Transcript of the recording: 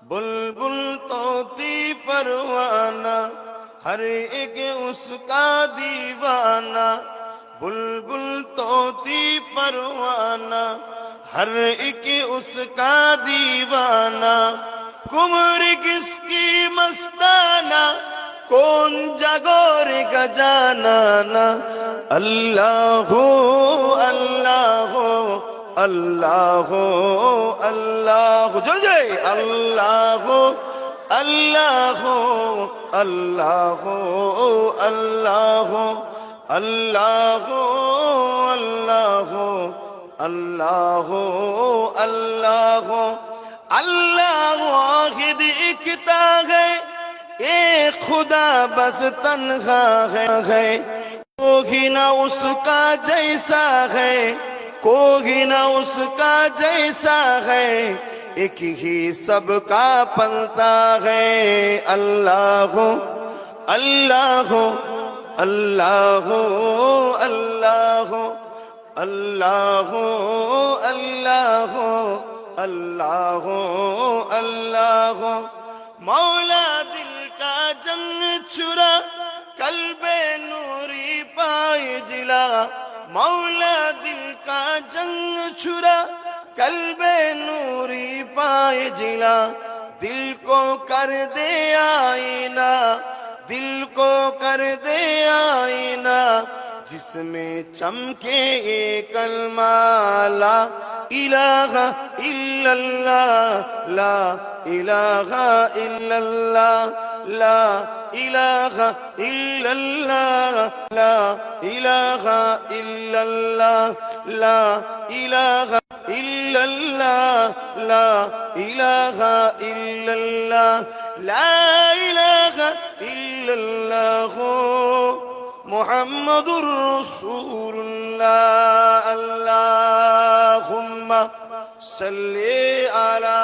बुलबुल तोती परवाना, हर एक उसका दीवाना। बुलबुल तोती परवाना, हर एक उसका दीवाना। कुमर किसकी मस्ताना, कौन जागोर गजाना ना। अल्लाह हो अल्लाह हो अल्लाह हो अल्लाह हो, जो जय अल्लाह हो अल्लाह हो अल्लाह हो अल्लाह हो अल्लाह हो अल्लाह हो अल्लाह हो अल्लाह हो। अल्लाह वाहिद इकता है, एक खुदा बस तन्हा है। कोई ना उसका जैसा है, कोई ना उसका जैसा है। एक ही सबका पलता है। अल्लाह हो अल्लाह हो अल्लाह हो अल्लाह हो अल्लाह हो अल्लाह हो अल्लाह हो अल्लाह हो। मौला दिल का जंग छुरा, कल्बे नूरी पाए जिला। मौला दिल का जंग छुरा, कल्बे नूरी पाए जिला। दिल को कर दे आईना, दिल को कर दे आईना, जिसमें चमके ये कलमा ला इलाहा इल्लल्लाह, ला इलाहा इल्लल्लाह, ला इलाहा इल्लल्लाह, ला इलाहा इल्लल्लाह, ला इलाहा इल्लल्लाह, ला इलाहा इल्लल्लाह, ला इलाहा इल्लल्लाह मुहम्मदुर रसूलुल्लाह। अल्लाहुम्मा सल्ली अला